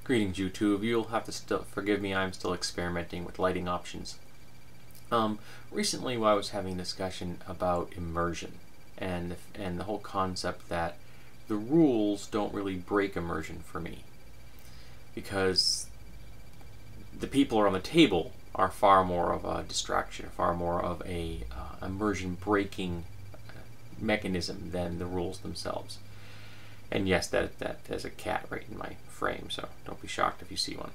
Greetings YouTube, you'll have to still forgive me, I'm still experimenting with lighting options. Recently I was having a discussion about immersion and the whole concept that the rules don't really break immersion for me, because the people around the table are far more of a distraction, far more of a immersion breaking mechanism than the rules themselves. And yes, that there's a cat right in my frame, so don't be shocked if you see one.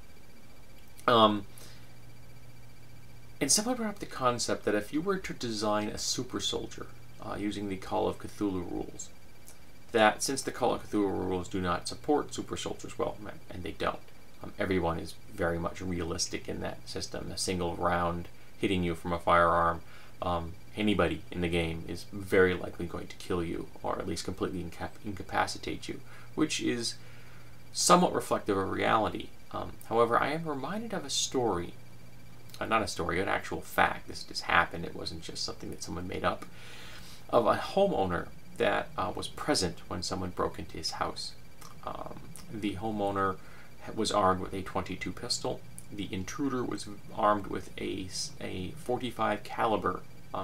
And someone brought up the concept that if you were to design a super soldier using the Call of Cthulhu rules, that since the Call of Cthulhu rules do not support super soldiers, well, and they don't, everyone is very much realistic in that system. A single round hitting you from a firearm, anybody in the game is very likely going to kill you, or at least completely incapacitate you, which is somewhat reflective of reality. However, I am reminded of a story, not a story, an actual fact. This just happened. It wasn't just something that someone made up, of a homeowner that was present when someone broke into his house. The homeowner was armed with a .22 pistol. The intruder was armed with a .45 caliber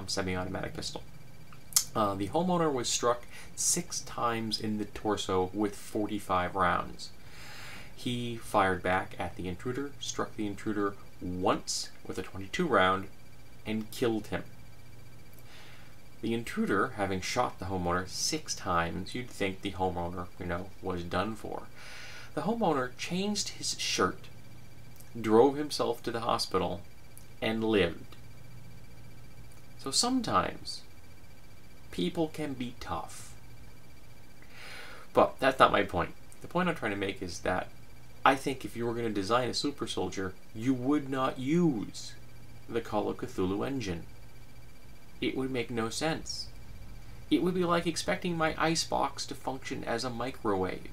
semi-automatic pistol. The homeowner was struck 6 times in the torso with 45 rounds. He fired back at the intruder, struck the intruder once with a .22 round, and killed him. The intruder, having shot the homeowner 6 times, you'd think the homeowner, was done for. The homeowner changed his shirt, drove himself to the hospital, and lived. So sometimes people can be tough. But that's not my point. The point I'm trying to make is that I think if you were going to design a super soldier, you would not use the Call of Cthulhu engine. It would make no sense. It would be like expecting my icebox to function as a microwave.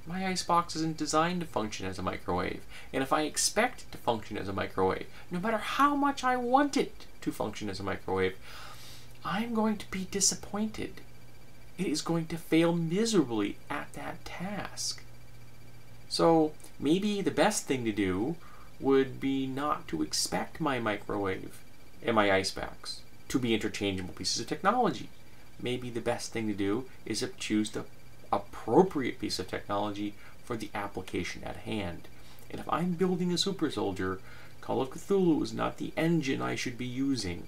My icebox isn't designed to function as a microwave. And if I expect it to function as a microwave, no matter how much I want it to function as a microwave, I'm going to be disappointed. It is going to fail miserably at that task. So maybe the best thing to do would be not to expect my microwave and my icebox to be interchangeable pieces of technology. Maybe the best thing to do is to choose the appropriate piece of technology for the application at hand. And if I'm building a super soldier, Call of Cthulhu is not the engine I should be using.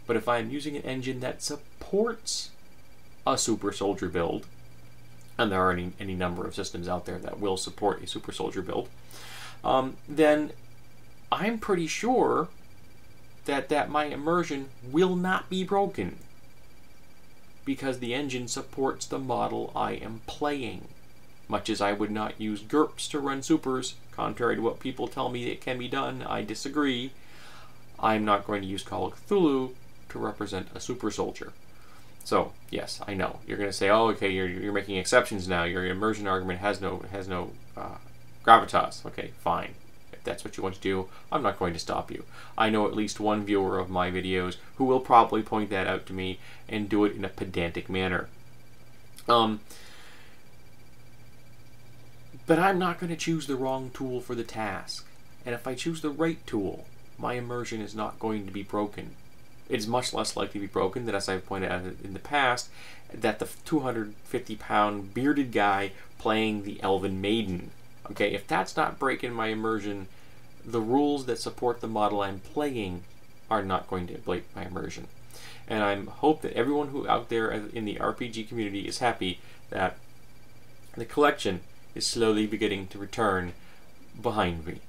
But if I'm using an engine that supports a super soldier build, and there are any number of systems out there that will support a super soldier build, then I'm pretty sure that my immersion will not be broken, because the engine supports the model I am playing. Much as I would not use GURPS to run supers, contrary to what people tell me it can be done, I disagree. I'm not going to use Call of Cthulhu to represent a super soldier. So yes, I know you're going to say, "Oh, okay, you're making exceptions now. Your immersion argument has no gravitas." Okay, fine. If that's what you want to do, I'm not going to stop you. I know at least one viewer of my videos who will probably point that out to me and do it in a pedantic manner. But I'm not going to choose the wrong tool for the task. And if I choose the right tool, my immersion is not going to be broken. It's much less likely to be broken than, as I've pointed out in the past, that the 250-pound bearded guy playing the Elven Maiden. Okay, if that's not breaking my immersion, the rules that support the model I'm playing are not going to break my immersion. And I hope that everyone who out there in the RPG community is happy that the collection is slowly beginning to return behind me.